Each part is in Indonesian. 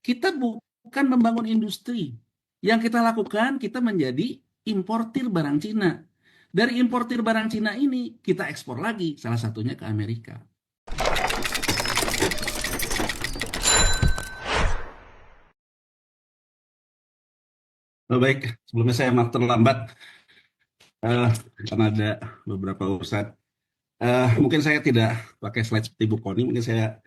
Kita bukan membangun industri. Yang kita lakukan, kita menjadi importir barang Cina. Dari importir barang Cina ini, kita ekspor lagi, salah satunya ke Amerika. Oh, baik, sebelumnya saya maaf terlambat eh, karena ada beberapa urusan. Mungkin saya tidak pakai slide seperti Bu Koni, mungkin saya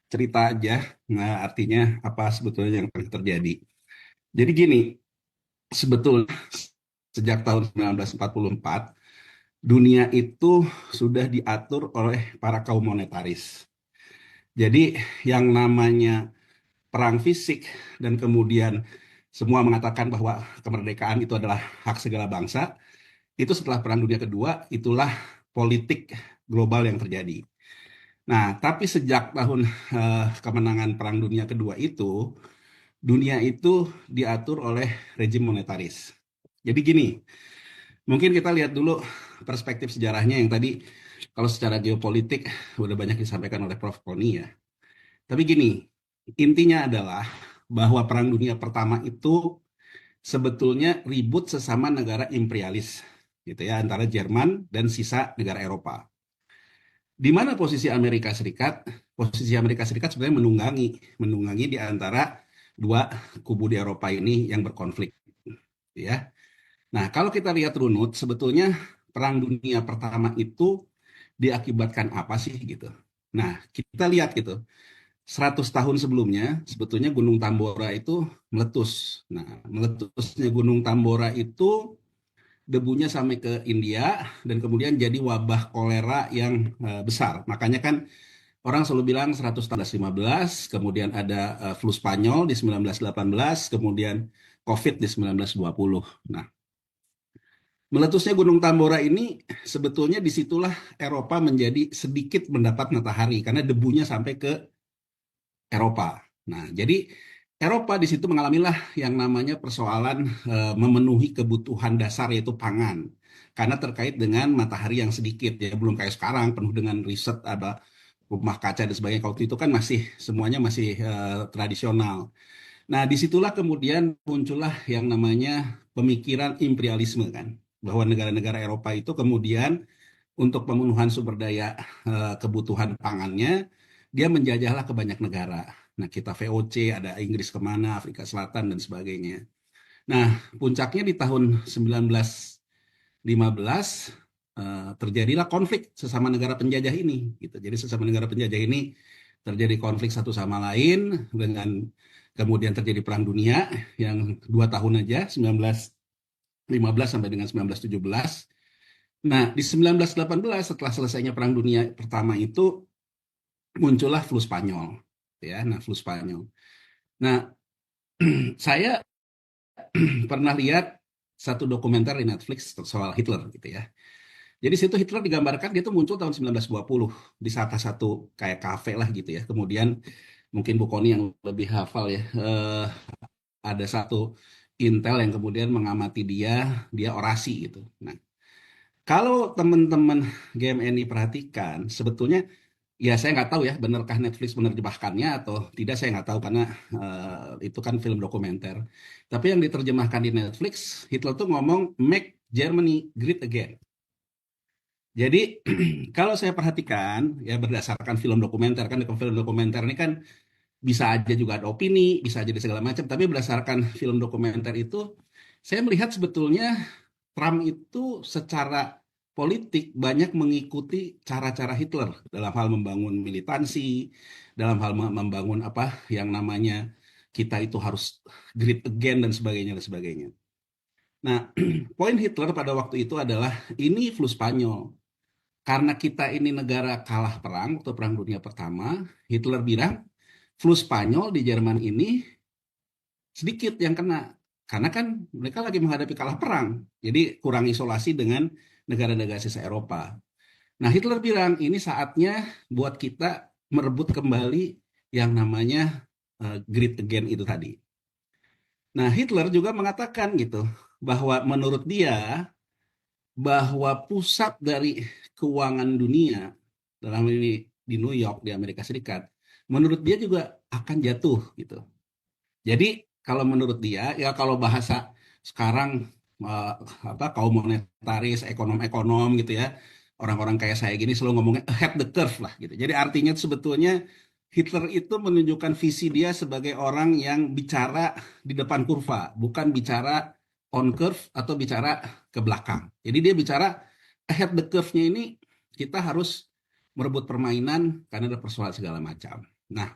cerita aja. Nah, artinya apa sebetulnya yang terjadi. Jadi gini, sebetulnya sejak tahun 1944, dunia itu sudah diatur oleh para kaum monetaris. Jadi yang namanya perang fisik dan kemudian semua mengatakan bahwa kemerdekaan itu adalah hak segala bangsa, itu setelah Perang Dunia Kedua, itulah politik global yang terjadi. Nah, tapi sejak tahun kemenangan Perang Dunia Kedua itu, dunia itu diatur oleh rejim monetaris. Jadi gini, mungkin kita lihat dulu perspektif sejarahnya yang tadi, kalau secara geopolitik udah banyak disampaikan oleh Prof. Koni ya. Tapi gini, intinya adalah bahwa Perang Dunia Pertama itu sebetulnya ribut sesama negara imperialis, gitu ya, antara Jerman dan sisa negara Eropa. Di mana posisi Amerika Serikat? Posisi Amerika Serikat sebenarnya menunggangi di antara dua kubu di Eropa ini yang berkonflik, ya. Nah, kalau kita lihat runut, sebetulnya Perang Dunia Pertama itu diakibatkan apa sih gitu. Nah, kita lihat gitu. 100 tahun sebelumnya, sebetulnya Gunung Tambora itu meletus. Nah, meletusnya Gunung Tambora itu debunya sampai ke India dan kemudian jadi wabah kolera yang besar. Makanya kan orang selalu bilang 1915, kemudian ada flu Spanyol di 1918, kemudian COVID di 1920. Nah, meletusnya Gunung Tambora ini sebetulnya disitulah Eropa menjadi sedikit mendapat matahari karena debunya sampai ke Eropa. Nah, jadi Eropa di situ mengalamilah yang namanya persoalan memenuhi kebutuhan dasar yaitu pangan. Karena terkait dengan matahari yang sedikit ya, belum kayak sekarang penuh dengan riset ada rumah kaca dan sebagainya. Kalau itu kan masih semuanya masih tradisional. Nah, disitulah kemudian muncullah yang namanya pemikiran imperialisme kan, bahwa negara-negara Eropa itu kemudian untuk pemenuhan sumber daya kebutuhan pangannya, dia menjajahlah ke banyak negara. Nah, kita VOC, ada Inggris kemana, Afrika Selatan, dan sebagainya. Nah, puncaknya di tahun 1915, terjadilah konflik sesama negara penjajah ini. Gitu. Jadi sesama negara penjajah ini terjadi konflik satu sama lain, dengan kemudian terjadi Perang Dunia yang 2 tahun aja, 1915 sampai dengan 1917. Nah, di 1918 setelah selesainya Perang Dunia Pertama itu muncullah flu Spanyol, ya. Nah, flu Spanyol. Nah, saya pernah lihat satu dokumenter di Netflix soal Hitler, gitu ya. Jadi situ Hitler digambarkan dia tuh muncul tahun 1920 di salah satu kayak kafe lah gitu ya. Kemudian mungkin Bu Koni yang lebih hafal ya, ada satu intel yang kemudian mengamati dia orasi gitu. Nah, kalau teman-teman GMNI perhatikan, sebetulnya ya saya nggak tahu ya, benarkah Netflix menerjemahkannya atau tidak, saya nggak tahu karena itu kan film dokumenter. Tapi yang diterjemahkan di Netflix, Hitler tuh ngomong make Germany great again. Jadi kalau saya perhatikan ya berdasarkan film dokumenter kan, film dokumenter ini kan bisa aja juga ada opini, bisa jadi segala macam. Tapi berdasarkan film dokumenter itu, saya melihat sebetulnya Trump itu secara politik banyak mengikuti cara-cara Hitler dalam hal membangun militansi, dalam hal membangun apa yang namanya kita itu harus great again dan sebagainya dan sebagainya. Nah, poin Hitler pada waktu itu adalah ini flu Spanyol. Karena kita ini negara kalah perang waktu Perang Dunia Pertama, Hitler bilang flu Spanyol di Jerman ini sedikit yang kena. Karena kan mereka lagi menghadapi kalah perang. Jadi kurang isolasi dengan negara-negara sisa Eropa. Nah, Hitler bilang ini saatnya buat kita merebut kembali yang namanya Great Again itu tadi. Nah, Hitler juga mengatakan gitu bahwa menurut dia bahwa pusat dari keuangan dunia dalam ini di New York di Amerika Serikat, menurut dia juga akan jatuh gitu. Jadi kalau menurut dia, ya kalau bahasa sekarang eh, kaum monetaris, ekonom-ekonom gitu ya, orang-orang kayak saya gini selalu ngomongnya ahead the curve lah gitu. Jadi artinya sebetulnya Hitler itu menunjukkan visi dia sebagai orang yang bicara di depan kurva, bukan bicara on curve atau bicara ke belakang. Jadi dia bicara ahead the curve-nya ini kita harus merebut permainan karena ada persoalan segala macam. Nah,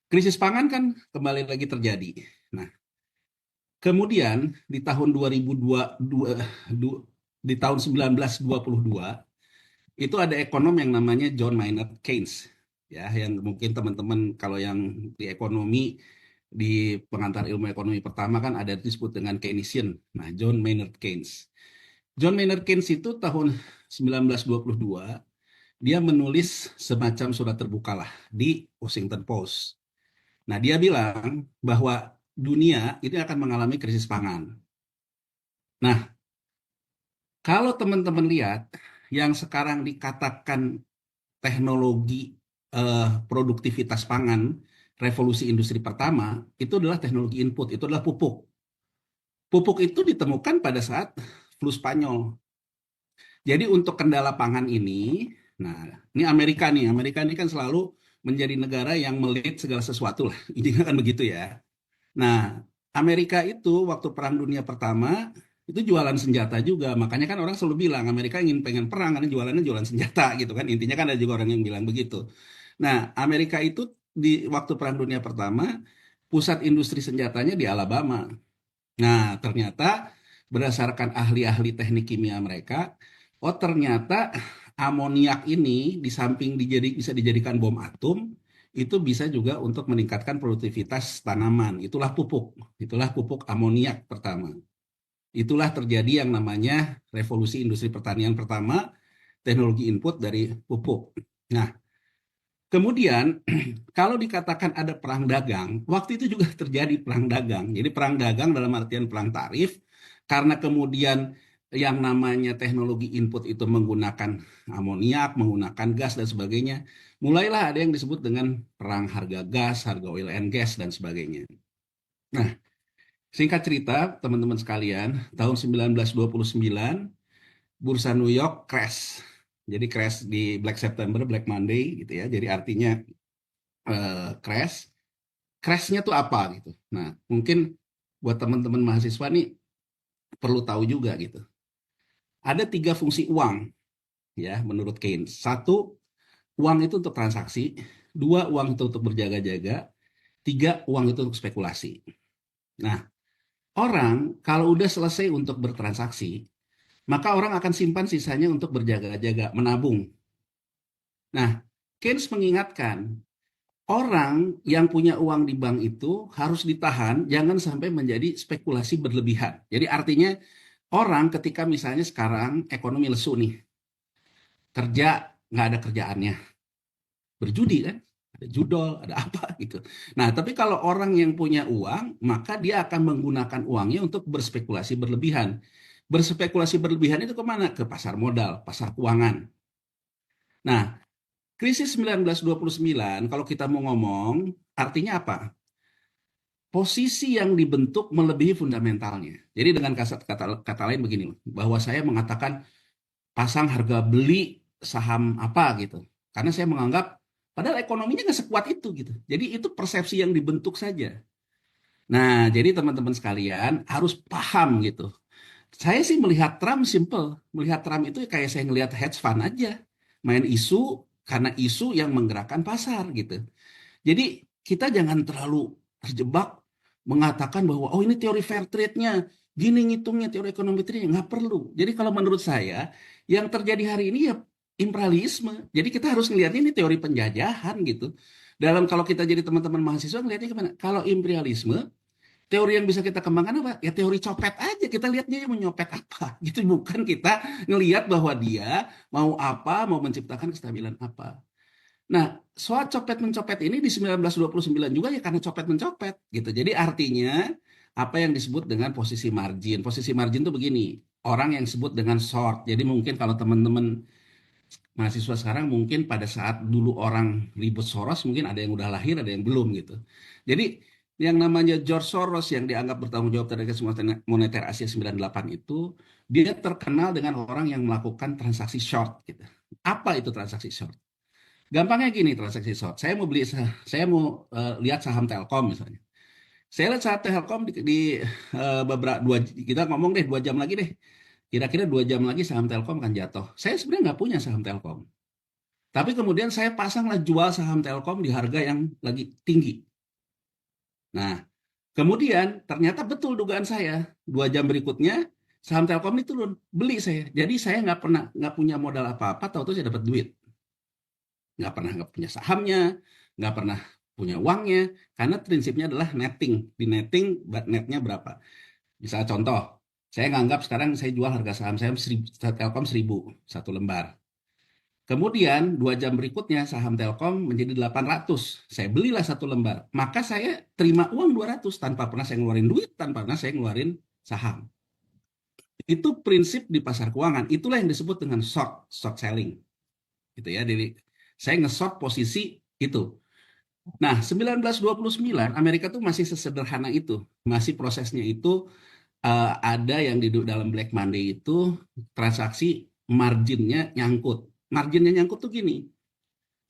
krisis pangan kan kembali lagi terjadi. Nah, kemudian di tahun 2002, di tahun 1922 itu ada ekonom yang namanya John Maynard Keynes, ya, yang mungkin teman-teman kalau yang di ekonomi di pengantar ilmu ekonomi pertama kan ada disebut dengan Keynesian. Nah, John Maynard Keynes. John Maynard Keynes itu tahun 1922 dia menulis semacam surat terbuka lah di Washington Post. Nah, dia bilang bahwa dunia ini akan mengalami krisis pangan. Nah, kalau teman-teman lihat yang sekarang dikatakan teknologi produktivitas pangan, revolusi industri pertama, itu adalah teknologi input, itu adalah pupuk. Pupuk itu ditemukan pada saat flu Spanyol. Jadi untuk kendala pangan ini, nah ini Amerika ini kan selalu menjadi negara yang melit segala sesuatu lah, ini kan begitu ya. Nah, Amerika itu waktu Perang Dunia Pertama itu jualan senjata juga. Makanya kan orang selalu bilang Amerika ingin pengen perang karena jualannya jualan senjata gitu kan. Intinya kan ada juga orang yang bilang begitu. Nah, Amerika itu di waktu Perang Dunia Pertama pusat industri senjatanya di Alabama. Nah, ternyata berdasarkan ahli-ahli teknik kimia mereka, oh ternyata amoniak ini di samping bisa dijadikan bom atom, itu bisa juga untuk meningkatkan produktivitas tanaman. Itulah pupuk amoniak pertama. Itulah terjadi yang namanya revolusi industri pertanian pertama, teknologi input dari pupuk. Nah, kemudian kalau dikatakan ada perang dagang, waktu itu juga terjadi perang dagang. Jadi perang dagang dalam artian perang tarif, karena kemudian yang namanya teknologi input itu menggunakan amoniak, menggunakan gas dan sebagainya. Mulailah ada yang disebut dengan perang harga gas, harga oil and gas dan sebagainya. Nah, singkat cerita, teman-teman sekalian, tahun 1929 Bursa New York crash. Jadi crash di Black September, Black Monday gitu ya. Jadi artinya crash. Crashnya tuh apa gitu. Nah, mungkin buat teman-teman mahasiswa nih perlu tahu juga gitu. Ada tiga fungsi uang ya menurut Keynes. Satu, uang itu untuk transaksi. Dua, uang itu untuk berjaga-jaga. Tiga, uang itu untuk spekulasi. Nah, orang kalau udah selesai untuk bertransaksi, maka orang akan simpan sisanya untuk berjaga-jaga, menabung. Nah, Keynes mengingatkan, orang yang punya uang di bank itu harus ditahan, jangan sampai menjadi spekulasi berlebihan. Jadi artinya orang ketika misalnya sekarang ekonomi lesu nih, kerja nggak ada kerjaannya, berjudi kan, ada judol, ada apa gitu. Nah, tapi kalau orang yang punya uang, maka dia akan menggunakan uangnya untuk berspekulasi berlebihan. Berspekulasi berlebihan itu kemana? Ke pasar modal, pasar keuangan. Nah, krisis 1929, kalau kita mau ngomong, artinya apa? Posisi yang dibentuk melebihi fundamentalnya. Jadi dengan kata lain begini, bahwa saya mengatakan pasang harga beli saham apa gitu. Karena saya menganggap padahal ekonominya nggak sekuat itu gitu. Jadi itu persepsi yang dibentuk saja. Nah, jadi teman-teman sekalian harus paham gitu. Saya sih melihat Trump simple. Melihat Trump itu kayak saya ngelihat hedge fund aja. Main isu karena isu yang menggerakkan pasar gitu. Jadi kita jangan terlalu terjebak mengatakan bahwa oh ini teori fair trade-nya, gini ngitungnya teori ekonomi trade nggak perlu. Jadi kalau menurut saya yang terjadi hari ini ya imperialisme. Jadi kita harus ngelihatnya ini teori penjajahan gitu. Dalam kalau kita jadi teman-teman mahasiswa ngelihatnya gimana? Kalau imperialisme, teori yang bisa kita kembangkan apa? Ya teori copet aja. Kita lihat dia mau nyopet apa. Gitu bukan kita ngelihat bahwa dia mau apa, mau menciptakan kestabilan apa. Nah, soal copet mencopet ini di 1929 juga ya karena copet mencopet gitu. Jadi artinya apa yang disebut dengan posisi margin. Posisi margin itu begini, orang yang disebut dengan short. Jadi mungkin kalau teman-teman mahasiswa sekarang mungkin pada saat dulu orang ribut Soros mungkin ada yang udah lahir, ada yang belum gitu. Jadi yang namanya George Soros yang dianggap bertanggung jawab terhadap krisis moneter Asia 98 itu, dia terkenal dengan orang yang melakukan transaksi short gitu. Apa itu transaksi short? Gampangnya gini transaksi short. Saya mau lihat saham Telkom misalnya. Saya lihat saham Telkom beberapa kita ngomong deh 2 jam lagi deh. Kira-kira 2 jam lagi saham Telkom akan jatuh. Saya sebenarnya nggak punya saham Telkom. Tapi kemudian saya pasanglah jual saham Telkom di harga yang lagi tinggi. Nah, kemudian ternyata betul dugaan saya. 2 jam berikutnya saham Telkom ini turun, beli saya. Jadi saya nggak punya modal apa-apa, tahu-tahu saya dapat duit. Nggak punya sahamnya, nggak pernah punya uangnya, karena prinsipnya adalah netting. Di netting, netnya berapa? Misalnya contoh, saya nganggap sekarang saya jual harga saham saya Telkom 1.000 satu lembar. Kemudian 2 jam berikutnya saham Telkom menjadi 800. Saya belilah satu lembar. Maka saya terima uang 200 tanpa pernah saya ngeluarin duit, tanpa pernah saya ngeluarin saham. Itu prinsip di pasar keuangan. Itulah yang disebut dengan short selling. Gitu ya. Jadi saya nge-short posisi itu. Nah, 1929 Amerika tuh masih sesederhana itu. Masih prosesnya itu ada yang di dalam Black Monday itu transaksi marginnya nyangkut. Marginnya nyangkut tuh gini.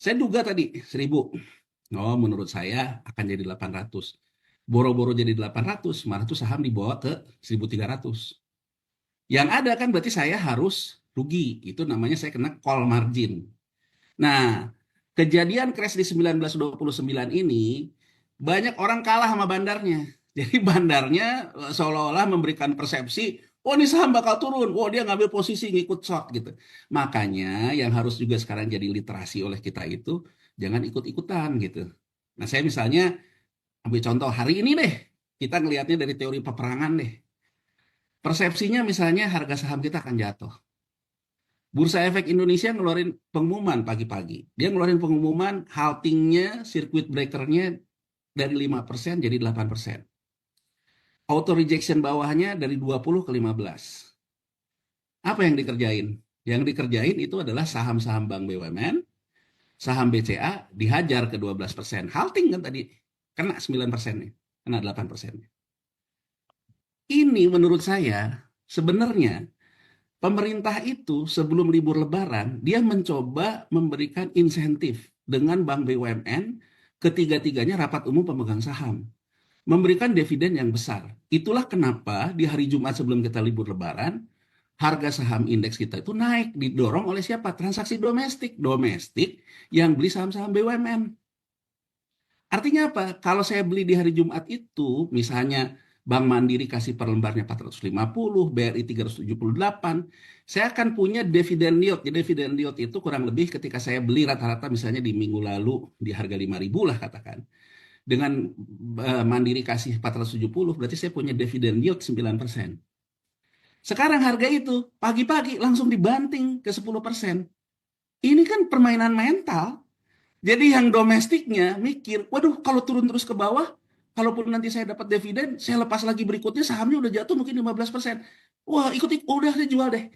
Saya duga tadi 1.000. Oh, menurut saya akan jadi 800. Boro-boro jadi 800, malah tuh saham dibawa ke 1.300. Yang ada kan berarti saya harus rugi. Itu namanya saya kena call margin. Nah, kejadian crash di 1929 ini, banyak orang kalah sama bandarnya. Jadi bandarnya seolah-olah memberikan persepsi, oh ini saham bakal turun, oh dia ngambil posisi ngikut short gitu. Makanya yang harus juga sekarang jadi literasi oleh kita itu, jangan ikut-ikutan gitu. Nah saya misalnya ambil contoh hari ini deh, kita ngelihatnya dari teori peperangan deh. Persepsinya misalnya harga saham kita akan jatuh. Bursa Efek Indonesia ngeluarin pengumuman pagi-pagi. Dia ngeluarin pengumuman haltingnya, circuit breakernya dari 5% jadi 8%. Auto rejection bawahnya dari 20 ke 15. Apa yang dikerjain? Yang dikerjain itu adalah saham-saham Bank BUMN, saham BCA dihajar ke 12%. Halting kan tadi, kena 9%-nya, kena 8%-nya. Ini menurut saya sebenarnya pemerintah itu sebelum libur Lebaran, dia mencoba memberikan insentif dengan Bank BUMN, ketiga-tiganya rapat umum pemegang saham, memberikan dividen yang besar. Itulah kenapa di hari Jumat sebelum kita libur Lebaran, harga saham indeks kita itu naik, didorong oleh siapa? Transaksi domestik. Domestik yang beli saham-saham BUMN. Artinya apa? Kalau saya beli di hari Jumat itu, misalnya Bank Mandiri kasih per lembarnya 450, BRI 378, saya akan punya dividen yield. Jadi dividen yield itu kurang lebih ketika saya beli rata-rata misalnya di minggu lalu di harga 5.000 lah katakan. Dengan Mandiri kasih 470, berarti saya punya dividen yield 9%. Sekarang harga itu pagi-pagi langsung dibanting ke 10%. Ini kan permainan mental. Jadi yang domestiknya mikir, waduh kalau turun terus ke bawah, kalaupun nanti saya dapat dividen, saya lepas lagi berikutnya sahamnya udah jatuh mungkin 15%. Wah ikut, udah saya jual deh.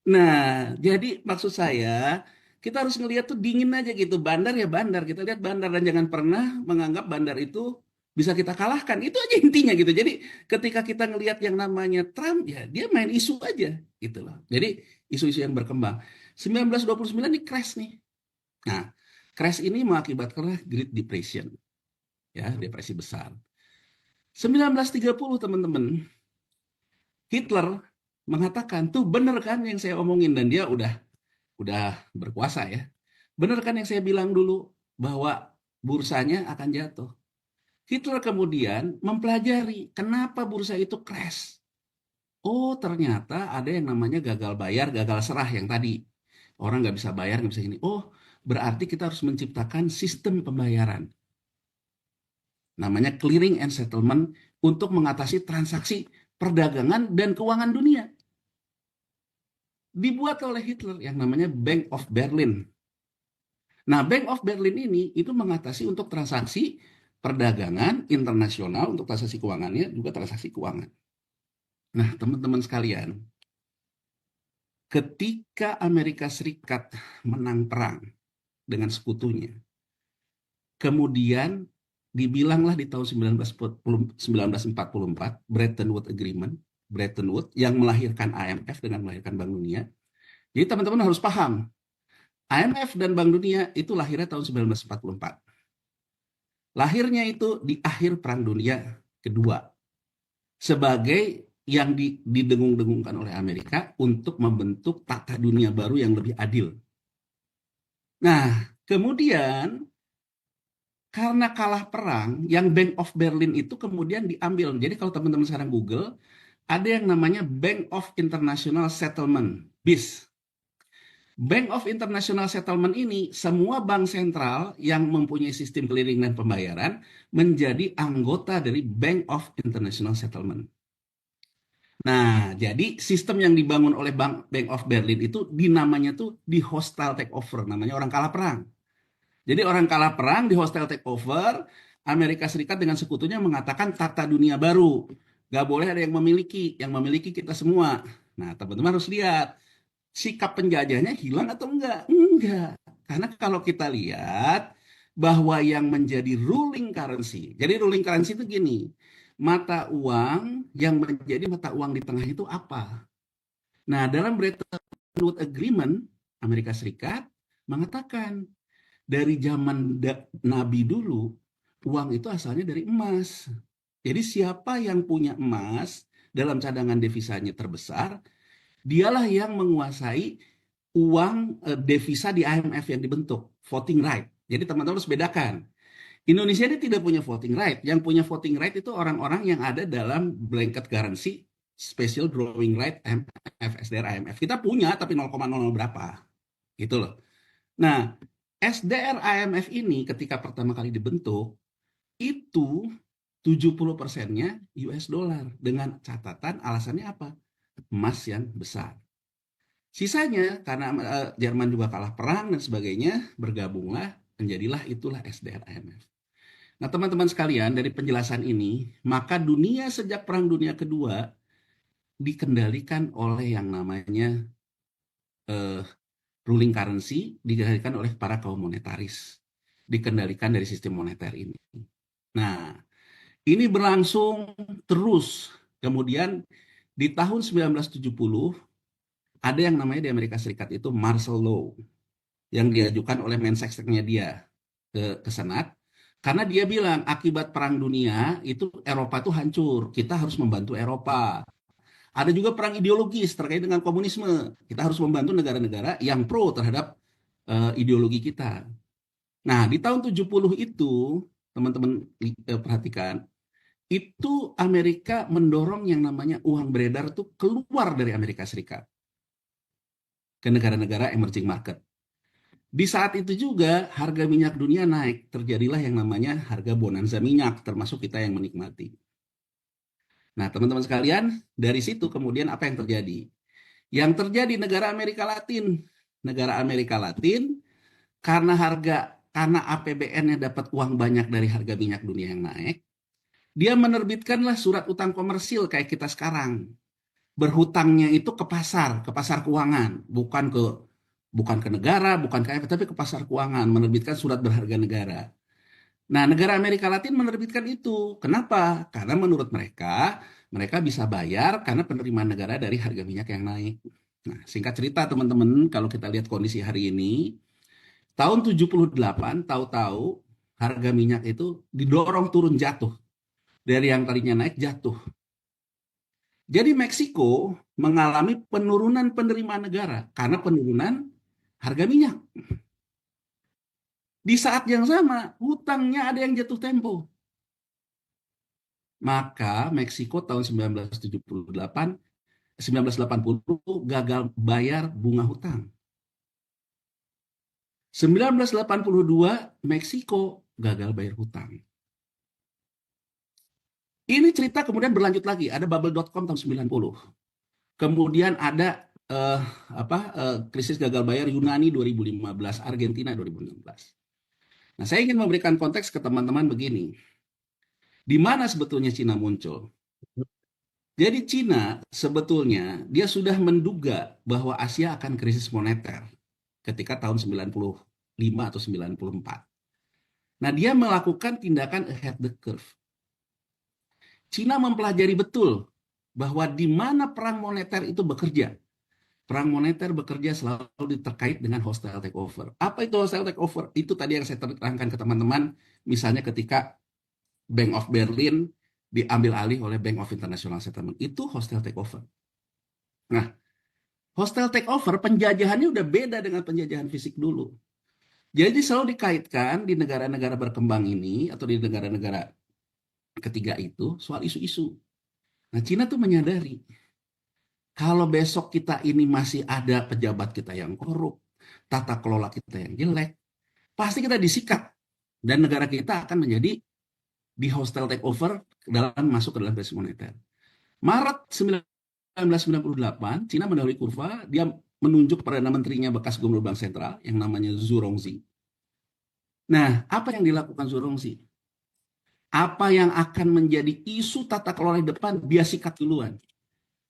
Nah, jadi maksud saya, kita harus ngelihat tuh dingin aja gitu. Bandar ya bandar, kita lihat bandar dan jangan pernah menganggap bandar itu bisa kita kalahkan. Itu aja intinya gitu. Jadi ketika kita ngelihat yang namanya Trump, ya dia main isu aja gitu loh. Jadi isu-isu yang berkembang. 1929 ini crash nih. Nah, crash ini mengakibatkan Great Depression, ya, depresi besar. 1930 teman-teman, Hitler mengatakan, tuh bener kan yang saya omongin dan dia udah berkuasa ya. Bener kan yang saya bilang dulu bahwa bursanya akan jatuh. Hitler kemudian mempelajari kenapa bursa itu crash. Oh, ternyata ada yang namanya gagal bayar, gagal serah yang tadi. Orang nggak bisa bayar, nggak bisa ini. Oh, berarti kita harus menciptakan sistem pembayaran. Namanya clearing and settlement untuk mengatasi transaksi perdagangan dan keuangan dunia. Dibuat oleh Hitler yang namanya Bank of Berlin. Nah, Bank of Berlin ini itu mengatasi untuk transaksi perdagangan internasional, untuk transaksi keuangannya, juga transaksi keuangan. Nah, teman-teman sekalian, ketika Amerika Serikat menang perang dengan sekutunya, kemudian dibilanglah di tahun 1944, Bretton Woods Agreement, Bretton Woods yang melahirkan IMF dengan melahirkan Bank Dunia. Jadi teman-teman harus paham, IMF dan Bank Dunia itu lahirnya tahun 1944. Lahirnya itu di akhir Perang Dunia Kedua, sebagai yang didengung-dengungkan oleh Amerika untuk membentuk tata dunia baru yang lebih adil. Nah, kemudian karena kalah perang, yang Bank of Berlin itu kemudian diambil. Jadi kalau teman-teman sekarang Google, ada yang namanya Bank of International Settlement, BIS. Bank of International Settlement ini, semua bank sentral yang mempunyai sistem clearing dan pembayaran menjadi anggota dari Bank of International Settlement. Nah, jadi sistem yang dibangun oleh Bank of Berlin itu dinamanya tuh di hostile takeover, namanya orang kalah perang. Jadi orang kalah perang di hostile takeover, Amerika Serikat dengan sekutunya mengatakan tata dunia baru. Gak boleh ada yang memiliki kita semua. Nah, teman-teman harus lihat, sikap penjajahnya hilang atau enggak? Enggak. Karena kalau kita lihat bahwa yang menjadi ruling currency, jadi ruling currency itu gini, mata uang yang menjadi mata uang di tengah itu apa? Nah, dalam Bretton Woods Agreement, Amerika Serikat mengatakan dari zaman Nabi dulu, uang itu asalnya dari emas. Jadi siapa yang punya emas dalam cadangan devisanya terbesar, dialah yang menguasai uang devisa di IMF yang dibentuk, voting right. Jadi teman-teman harus bedakan. Indonesia ini tidak punya voting right. Yang punya voting right itu orang-orang yang ada dalam blanket currency, special drawing right, IMF, SDR, IMF. Kita punya tapi 0,00 berapa. Gitu loh. Nah, SDR IMF ini ketika pertama kali dibentuk, itu 70%-nya US dollar. Dengan catatan alasannya apa? Emas yang besar. Sisanya, karena Jerman juga kalah perang dan sebagainya, bergabunglah, menjadilah itulah SDR IMF. Nah, teman-teman sekalian, dari penjelasan ini, maka dunia sejak Perang Dunia Kedua dikendalikan oleh yang namanya ruling currency, dikendalikan oleh para kaum monetaris, dikendalikan dari sistem moneter ini. Nah, ini berlangsung terus. Kemudian di tahun 1970 ada yang namanya di Amerika Serikat itu Marshall Law yang diajukan oleh Mensesneknya dia ke Senat, karena dia bilang akibat Perang Dunia itu Eropa itu hancur, kita harus membantu Eropa. Ada juga perang ideologis terkait dengan komunisme, kita harus membantu negara-negara yang pro terhadap ideologi kita. Nah, di tahun 70 itu, teman-teman perhatikan, itu Amerika mendorong yang namanya uang beredar itu keluar dari Amerika Serikat ke negara-negara emerging market. Di saat itu juga harga minyak dunia naik, terjadilah yang namanya harga bonanza minyak, termasuk kita yang menikmati. Nah, teman-teman sekalian, dari situ kemudian apa yang terjadi? Yang terjadi negara Amerika Latin, karena APBN-nya dapat uang banyak dari harga minyak dunia yang naik, dia menerbitkanlah surat utang komersil kayak kita sekarang. Berhutangnya itu ke pasar keuangan, bukan ke negara, bukan ke IMF, tapi ke pasar keuangan, menerbitkan surat berharga negara. Nah, negara Amerika Latin menerbitkan itu. Kenapa? Karena menurut mereka, mereka bisa bayar karena penerimaan negara dari harga minyak yang naik. Nah, singkat cerita teman-teman, kalau kita lihat kondisi hari ini, tahun 78 tahu-tahu harga minyak itu didorong turun jatuh. Dari yang tadinya naik jatuh. Jadi Meksiko mengalami penurunan penerimaan negara karena penurunan harga minyak. Di saat yang sama, hutangnya ada yang jatuh tempo. Maka Meksiko tahun 1980 gagal bayar bunga hutang. 1982 Meksiko gagal bayar hutang. Ini cerita kemudian berlanjut lagi, ada bubble.com tahun 90. Kemudian ada krisis gagal bayar Yunani 2015, Argentina 2016. Nah, saya ingin memberikan konteks ke teman-teman begini. Di mana sebetulnya Cina muncul? Jadi Cina sebetulnya dia sudah menduga bahwa Asia akan krisis moneter ketika tahun 95 atau 94. Nah, dia melakukan tindakan ahead the curve. Cina mempelajari betul bahwa di mana perang moneter itu bekerja. Perang moneter bekerja selalu terkait dengan hostile takeover. Apa itu hostile takeover? Itu tadi yang saya terangkan ke teman-teman, misalnya ketika Bank of Berlin diambil alih oleh Bank of International Settlement. Itu hostile takeover. Nah, hostile takeover penjajahannya udah beda dengan penjajahan fisik dulu. Jadi selalu dikaitkan di negara-negara berkembang ini atau di negara-negara ketiga itu soal isu-isu. Nah, Cina tuh menyadari kalau besok kita ini masih ada pejabat kita yang korup, tata kelola kita yang jelek, pasti kita disikat dan negara kita akan menjadi di hostile takeover dalam masuk ke dalam krisis moneter. Maret 1998, Cina mendahului kurva, dia menunjuk Perdana Menterinya bekas Gubernur Bank Sentral yang namanya Zhu Rongji. Nah, apa yang dilakukan Zhu Rongji? Apa yang akan menjadi isu tata kelola di depan, dia sikat duluan.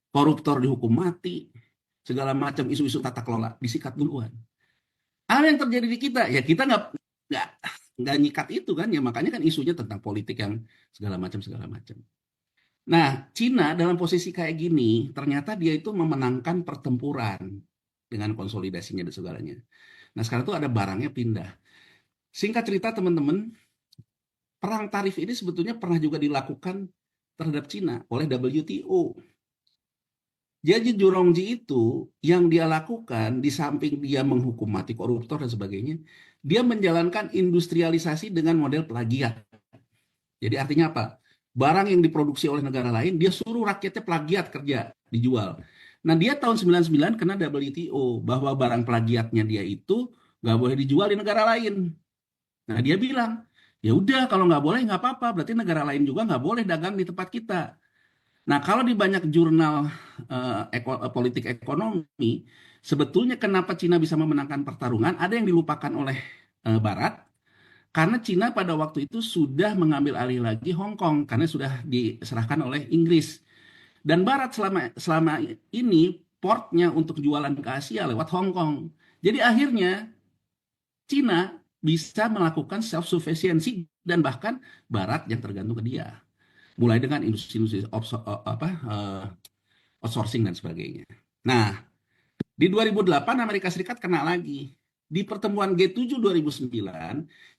Koruptor dihukum mati, segala macam isu-isu tata kelola disikat duluan. Apa yang terjadi di kita? Ya kita nggak nggak nyikat itu kan ya, makanya kan isunya tentang politik yang segala macam segala macam. Nah, Cina dalam posisi kayak gini, ternyata dia itu memenangkan pertempuran dengan konsolidasinya dan segalanya. Nah, sekarang tuh ada barangnya pindah. Singkat cerita teman-teman, perang tarif ini sebetulnya pernah juga dilakukan terhadap Cina oleh WTO. Jadi Jurongji itu yang dia lakukan di samping dia menghukum mati koruptor dan sebagainya, dia menjalankan industrialisasi dengan model plagiat. Jadi artinya apa? Barang yang diproduksi oleh negara lain, dia suruh rakyatnya plagiat kerja, dijual. Nah, dia tahun 99 kena WTO bahwa barang plagiatnya dia itu nggak boleh dijual di negara lain. Nah, dia bilang, ya udah kalau nggak boleh nggak apa-apa, berarti negara lain juga nggak boleh dagang di tempat kita. Nah, kalau di banyak jurnal politik ekonomi, sebetulnya kenapa Cina bisa memenangkan pertarungan, ada yang dilupakan oleh Barat, karena Cina pada waktu itu sudah mengambil alih lagi Hong Kong, karena sudah diserahkan oleh Inggris. Dan Barat selama ini portnya untuk jualan ke Asia lewat Hong Kong. Jadi akhirnya Cina bisa melakukan self-sufficiency dan bahkan Barat yang tergantung ke dia. Mulai dengan industri-industri outsourcing dan sebagainya. Nah, di 2008 Amerika Serikat kena lagi. Di pertemuan G7 2009,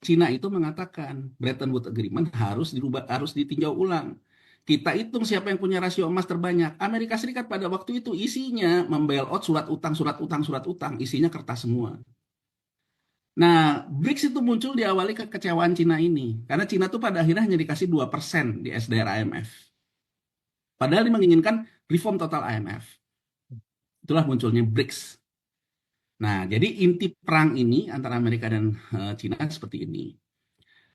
Cina itu mengatakan Bretton Woods Agreement harus dirubah, harus ditinjau ulang. Kita hitung siapa yang punya rasio emas terbanyak. Amerika Serikat pada waktu itu isinya membail-out surat utang, surat utang, surat utang. Isinya kertas semua. Nah, BRICS itu muncul diawali kekecewaan Cina ini. Karena Cina tuh pada akhirnya hanya dikasih 2% di SDR IMF. Padahal dia menginginkan reform total IMF. Itulah munculnya BRICS. Nah, jadi inti perang ini antara Amerika dan Cina seperti ini.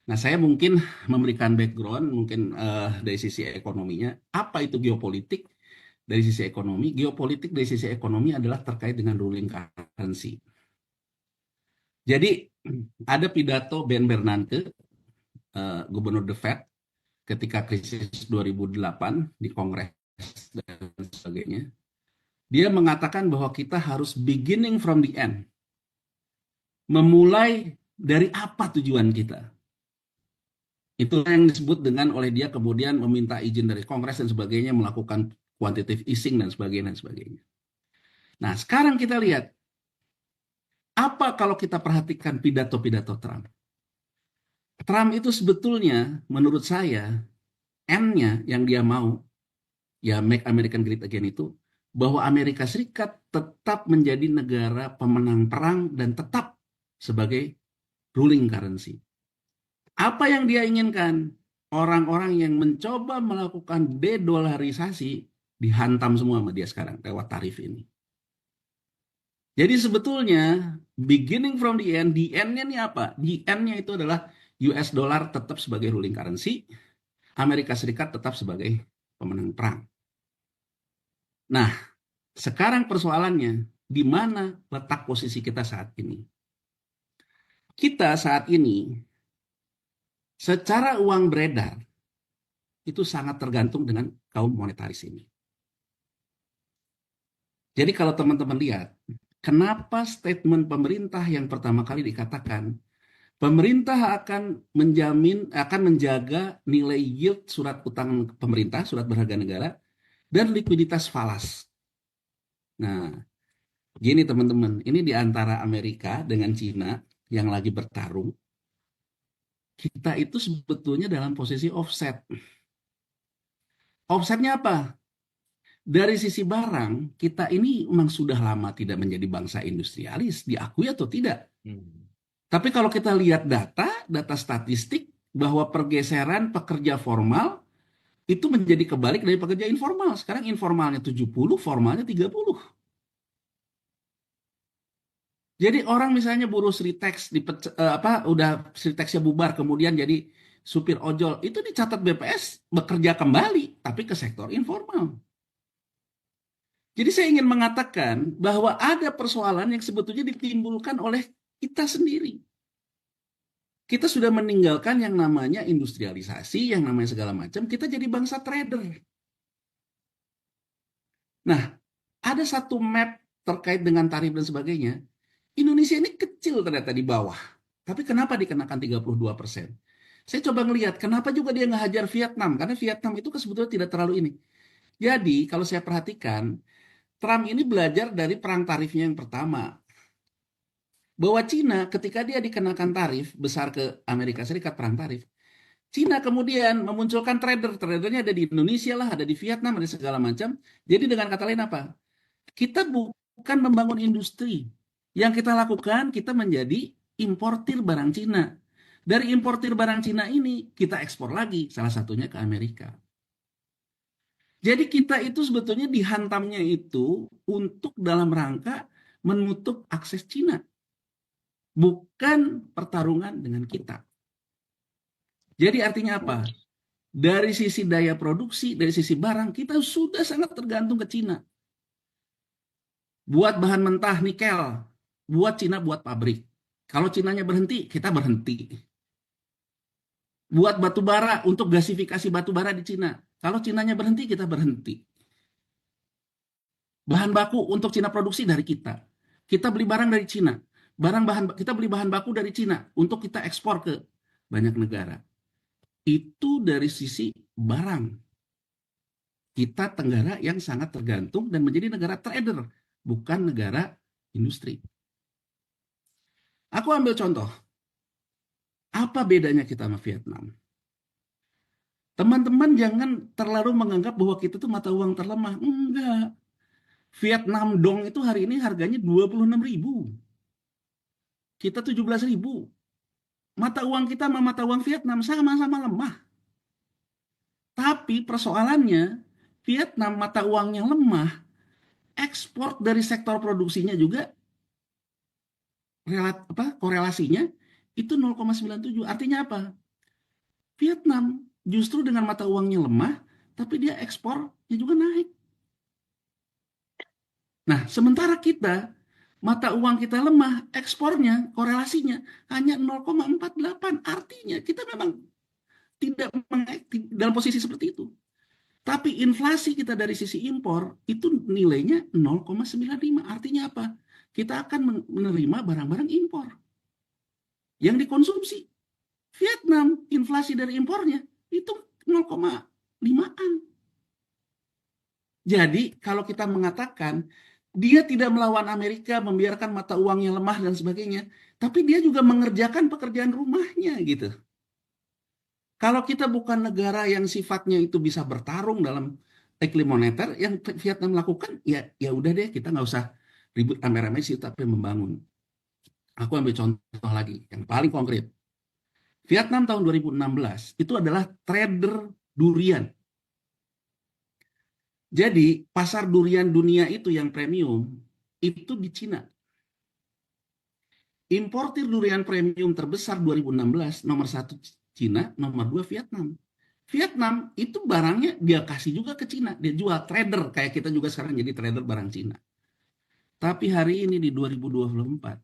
Nah, saya mungkin memberikan background, mungkin dari sisi ekonominya. Apa itu geopolitik? Dari sisi ekonomi, geopolitik dari sisi ekonomi adalah terkait dengan ruling currency. Jadi, ada pidato Ben Bernanke, Gubernur The Fed, ketika krisis 2008 di Kongres dan sebagainya. Dia mengatakan bahwa kita harus beginning from the end. Memulai dari apa tujuan kita. Itu yang disebut dengan oleh dia kemudian meminta izin dari Kongres dan sebagainya, melakukan quantitative easing dan sebagainya dan sebagainya. Nah, sekarang kita lihat apa kalau kita perhatikan pidato-pidato Trump. Trump itu sebetulnya menurut saya M-nya yang dia mau ya Make American Great Again itu bahwa Amerika Serikat tetap menjadi negara pemenang perang dan tetap sebagai ruling currency. Apa yang dia inginkan? Orang-orang yang mencoba melakukan dedolarisasi dihantam semua sama dia sekarang lewat tarif ini. Jadi sebetulnya beginning from the end-nya ini apa? The end-nya itu adalah US dollar tetap sebagai ruling currency, Amerika Serikat tetap sebagai pemenang perang. Nah, sekarang persoalannya di mana letak posisi kita saat ini? Kita saat ini secara uang beredar itu sangat tergantung dengan kaum monetaris ini. Jadi kalau teman-teman lihat, kenapa statement pemerintah yang pertama kali dikatakan Pemerintah akan menjaga nilai yield surat utang pemerintah, surat berharga negara, dan likuiditas falas. Nah, gini teman-teman, ini di antara Amerika dengan Cina yang lagi bertarung, kita itu sebetulnya dalam posisi offset. Offsetnya apa? Dari sisi barang, kita ini memang sudah lama tidak menjadi bangsa industrialis, diakui atau tidak. Tapi kalau kita lihat data statistik, bahwa pergeseran pekerja formal itu menjadi kebalik dari pekerja informal. Sekarang informalnya 70, formalnya 30. Jadi orang misalnya buruh Sritex udah Sritexnya bubar kemudian jadi supir ojol, itu dicatat BPS bekerja kembali tapi ke sektor informal. Jadi saya ingin mengatakan bahwa ada persoalan yang sebetulnya ditimbulkan oleh kita sendiri. Kita sudah meninggalkan yang namanya industrialisasi, yang namanya segala macam, kita jadi bangsa trader. Nah, ada satu map terkait dengan tarif dan sebagainya. Indonesia ini kecil ternyata di bawah. Tapi kenapa dikenakan 32%? Saya coba ngelihat, kenapa juga dia nggak hajar Vietnam? Karena Vietnam itu sebetulnya tidak terlalu ini. Jadi, kalau saya perhatikan, Trump ini belajar dari perang tarifnya yang pertama. Bahwa Cina ketika dia dikenakan tarif besar ke Amerika Serikat, perang tarif, Cina kemudian memunculkan tradernya ada di Indonesia lah, ada di Vietnam, ada segala macam. Jadi dengan kata lain apa? Kita bukan membangun industri. Yang kita lakukan, kita menjadi importir barang Cina. Dari importir barang Cina ini, kita ekspor lagi, salah satunya ke Amerika. Jadi kita itu sebetulnya dihantamnya itu untuk dalam rangka menutup akses Cina. Bukan pertarungan dengan kita. Jadi artinya apa? Dari sisi daya produksi, dari sisi barang, kita sudah sangat tergantung ke Cina. Buat bahan mentah nikel, buat Cina buat pabrik. Kalau Cinanya berhenti, kita berhenti. Buat batu bara untuk gasifikasi batu bara di Cina. Kalau Cinanya berhenti, kita berhenti. Bahan baku untuk Cina produksi dari kita. Kita beli barang dari Cina. Kita beli bahan baku dari Cina untuk kita ekspor ke banyak negara. Itu dari sisi barang. Kita negara yang sangat tergantung dan menjadi negara trader, bukan negara industri. Aku ambil contoh. Apa bedanya kita sama Vietnam? Teman-teman jangan terlalu menganggap bahwa kita tuh mata uang terlemah. Enggak. Vietnam dong itu hari ini harganya 26.000. Kita 17.000. Mata uang kita sama mata uang Vietnam sama-sama lemah. Tapi persoalannya, Vietnam mata uangnya lemah, ekspor dari sektor produksinya juga korelasinya itu 0,97. Artinya apa? Vietnam justru dengan mata uangnya lemah, tapi dia ekspornya juga naik. Nah, sementara kita, mata uang kita lemah, ekspornya, korelasinya hanya 0,48. Artinya kita memang tidak dalam posisi seperti itu. Tapi inflasi kita dari sisi impor itu nilainya 0,95. Artinya apa? Kita akan menerima barang-barang impor yang dikonsumsi. Vietnam, inflasi dari impornya itu 0,5-an. Jadi kalau kita mengatakan dia tidak melawan Amerika, membiarkan mata uangnya lemah dan sebagainya, tapi dia juga mengerjakan pekerjaan rumahnya gitu. Kalau kita bukan negara yang sifatnya itu bisa bertarung dalam iklim moneter, yang Vietnam lakukan, ya udah deh, kita nggak usah ribut rame-rame sih, tapi membangun. Aku ambil contoh lagi, yang paling konkret. Vietnam tahun 2016 itu adalah trader durian. Jadi pasar durian dunia itu yang premium, itu di Cina. Importir durian premium terbesar 2016, nomor 1 Cina, nomor 2 Vietnam. Vietnam itu barangnya dia kasih juga ke Cina, dia jual trader, kayak kita juga sekarang jadi trader barang Cina. Tapi hari ini di 2024,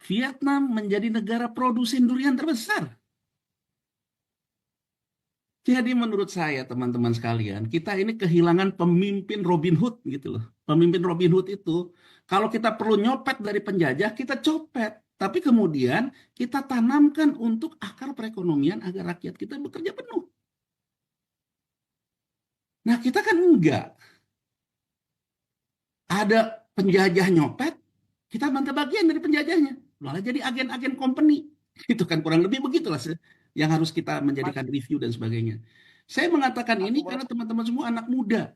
Vietnam menjadi negara produsen durian terbesar. Jadi menurut saya teman-teman sekalian, kita ini kehilangan pemimpin Robin Hood gitu loh. Pemimpin Robin Hood itu, kalau kita perlu nyopet dari penjajah, kita copet. tapi kemudian kita tanamkan untuk akar perekonomian agar rakyat kita bekerja penuh. Nah, kita kan enggak. Ada penjajah nyopet, kita bantu bagian dari penjajahnya. Malah jadi agen-agen company. Itu kan kurang lebih begitulah yang harus kita Mas, menjadikan review dan sebagainya. Saya mengatakan aku ini boleh karena teman-teman semua anak muda.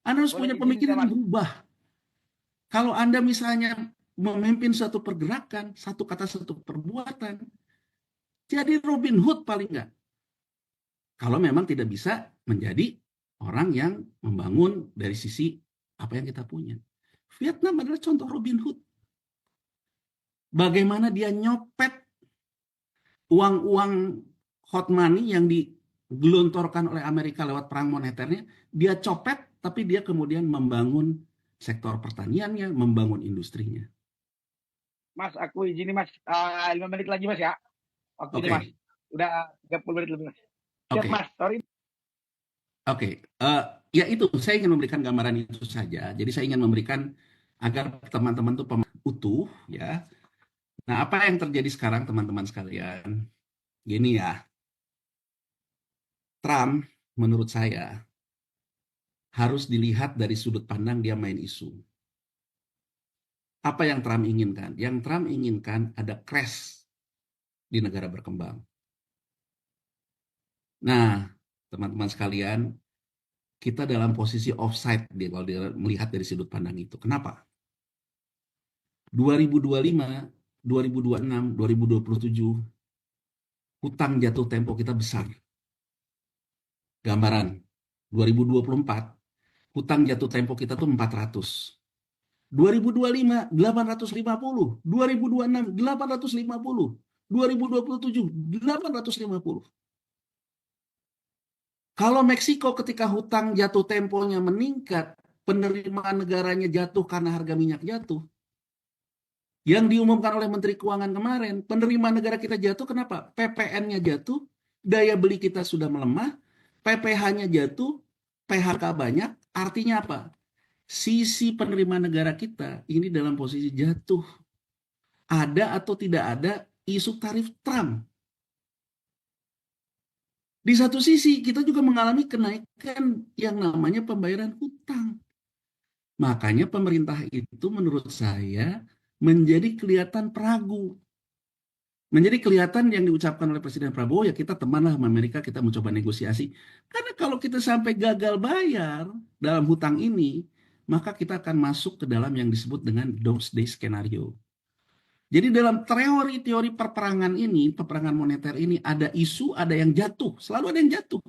Anda harus boleh punya izin pemikiran nggak yang Mas? berubah. Kalau Anda misalnya memimpin suatu pergerakan, satu kata satu perbuatan, jadi Robin Hood paling nggak. Kalau memang tidak bisa menjadi orang yang membangun dari sisi apa yang kita punya. Vietnam adalah contoh Robin Hood. Bagaimana dia nyopet uang-uang hot money yang digelontorkan oleh Amerika lewat perang moneternya, dia copet, tapi dia kemudian membangun sektor pertaniannya, membangun industrinya. Mas, aku izin nih Mas. 5 menit lagi Mas ya. Waktunya Mas. Oke, Udah 30 menit lebih Mas. Siap oke, Mas, sorry. oke. Ya itu, saya ingin memberikan gambaran itu saja. Jadi saya ingin memberikan agar teman-teman itu utuh, ya. Nah, apa yang terjadi sekarang teman-teman sekalian? Gini ya, Trump menurut saya harus dilihat dari sudut pandang dia main isu. Apa yang Trump inginkan? Yang Trump inginkan ada crash di negara berkembang. Nah, teman-teman sekalian, kita dalam posisi offside kalau melihat dari sudut pandang itu. Kenapa? 2025, 2026, 2027, hutang jatuh tempo kita besar. Gambaran, 2024, hutang jatuh tempo kita tuh 400. 2025, 850. 2026, 850. 2027, 850. Kalau Meksiko ketika hutang jatuh temponya meningkat, penerimaan negaranya jatuh karena harga minyak jatuh. Yang diumumkan oleh Menteri Keuangan kemarin, penerimaan negara kita jatuh kenapa? PPN-nya jatuh, daya beli kita sudah melemah, PPh-nya jatuh, PHK banyak, artinya apa? Sisi penerimaan negara kita ini dalam posisi jatuh. Ada atau tidak ada isu tarif Trump. Di satu sisi kita juga mengalami kenaikan yang namanya pembayaran hutang. Makanya pemerintah itu menurut saya menjadi kelihatan peragu. Menjadi kelihatan yang diucapkan oleh Presiden Prabowo, ya kita temanlah sama Amerika, kita mencoba negosiasi. Karena kalau kita sampai gagal bayar dalam hutang ini, maka kita akan masuk ke dalam yang disebut dengan doomsday skenario. Jadi dalam teori perperangan ini, peperangan moneter ini, ada isu, ada yang jatuh. Selalu ada yang jatuh.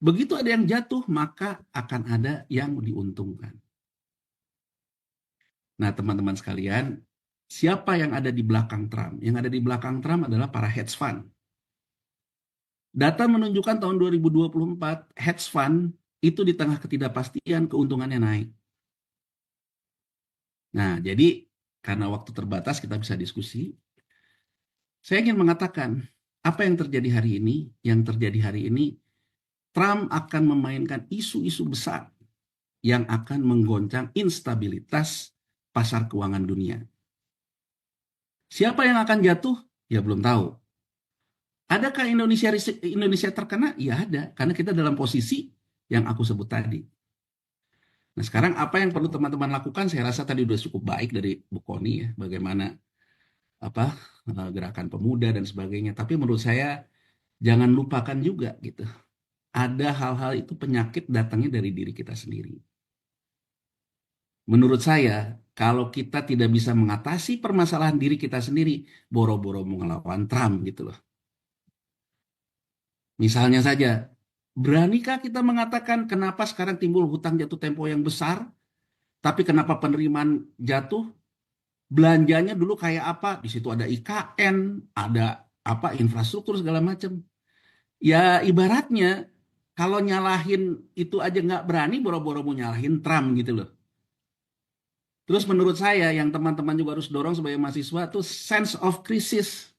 Begitu ada yang jatuh, maka akan ada yang diuntungkan. Nah, teman-teman sekalian, siapa yang ada di belakang Trump? Yang ada di belakang Trump adalah para hedge fund. Data menunjukkan tahun 2024, hedge fund itu di tengah ketidakpastian keuntungannya naik. Nah, jadi karena waktu terbatas kita bisa diskusi. Saya ingin mengatakan, apa yang terjadi hari ini? Yang terjadi hari ini, Trump akan memainkan isu-isu besar yang akan menggoncang instabilitas pasar keuangan dunia. Siapa yang akan jatuh? Ya belum tahu. Adakah Indonesia terkena? Ya ada, karena kita dalam posisi yang aku sebut tadi. Nah, sekarang apa yang perlu teman-teman lakukan? Saya rasa tadi sudah cukup baik dari Bu Koni ya, bagaimana gerakan pemuda dan sebagainya. Tapi menurut saya jangan lupakan juga gitu. Ada hal-hal itu penyakit datangnya dari diri kita sendiri. Menurut saya, kalau kita tidak bisa mengatasi permasalahan diri kita sendiri, boro-boro mau ngelawan Trump gitu loh. Misalnya saja, beranikah kita mengatakan kenapa sekarang timbul hutang jatuh tempo yang besar, tapi kenapa penerimaan jatuh? Belanjanya dulu kayak apa? Di situ ada IKN, ada apa infrastruktur segala macam. Ya ibaratnya kalau nyalahin itu aja nggak berani, boro-boro mau nyalahin Trump gitu loh. Terus menurut saya yang teman-teman juga harus dorong sebagai mahasiswa tuh sense of crisis.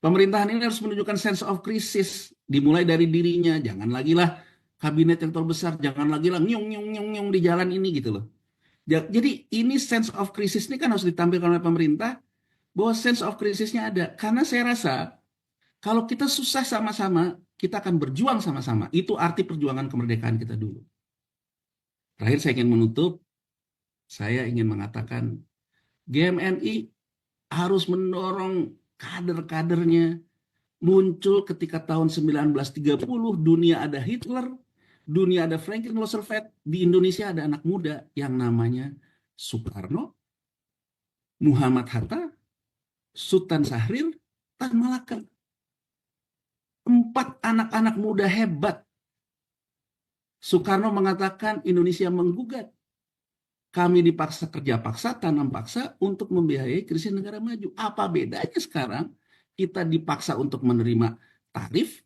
Pemerintahan ini harus menunjukkan sense of crisis. Dimulai dari dirinya. Jangan lagi lah kabinet yang terbesar. Jangan lagi lah nyung nyung nyung nyung di jalan ini gitu loh. Jadi ini sense of crisis ini kan harus ditampilkan oleh pemerintah bahwa sense of crisisnya ada. Karena saya rasa kalau kita susah sama-sama, kita akan berjuang sama-sama. Itu arti perjuangan kemerdekaan kita dulu. Terakhir saya ingin menutup, saya ingin mengatakan GMNI harus mendorong kader-kadernya muncul ketika tahun 1930 dunia ada Hitler, dunia ada Franklin Roosevelt, di Indonesia ada anak muda yang namanya Soekarno, Muhammad Hatta, Sultan Syahrir, Tan Malaka. 4 anak-anak muda hebat. Soekarno mengatakan Indonesia menggugat. Kami dipaksa kerja paksa, tanam paksa untuk membiayai krisis negara maju. Apa bedanya sekarang kita dipaksa untuk menerima tarif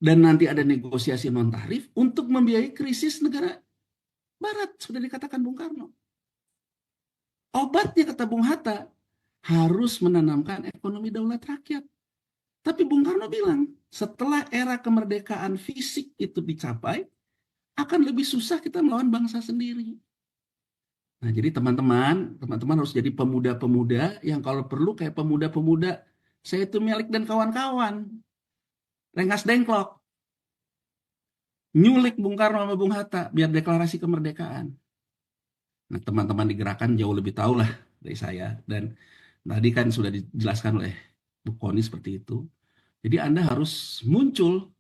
dan nanti ada negosiasi non tarif untuk membiayai krisis negara barat, sudah dikatakan Bung Karno. Obatnya kata Bung Hatta harus menanamkan ekonomi daulat rakyat. Tapi Bung Karno bilang setelah era kemerdekaan fisik itu dicapai akan lebih susah kita melawan bangsa sendiri. Nah, jadi teman-teman harus jadi pemuda-pemuda yang kalau perlu kayak pemuda-pemuda saya itu Melik dan kawan-kawan. Rengas dengklok. Nyulik Bung Karno sama Bung Hatta biar deklarasi kemerdekaan. Nah, teman-teman di gerakan jauh lebih tahu lah dari saya. Dan tadi kan sudah dijelaskan oleh Bu Koni seperti itu. Jadi Anda harus muncul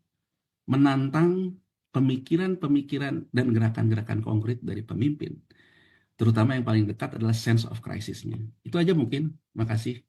menantang pemikiran-pemikiran dan gerakan-gerakan konkret dari pemimpin. Terutama yang paling dekat adalah sense of crisis-nya. Itu aja mungkin. Makasih.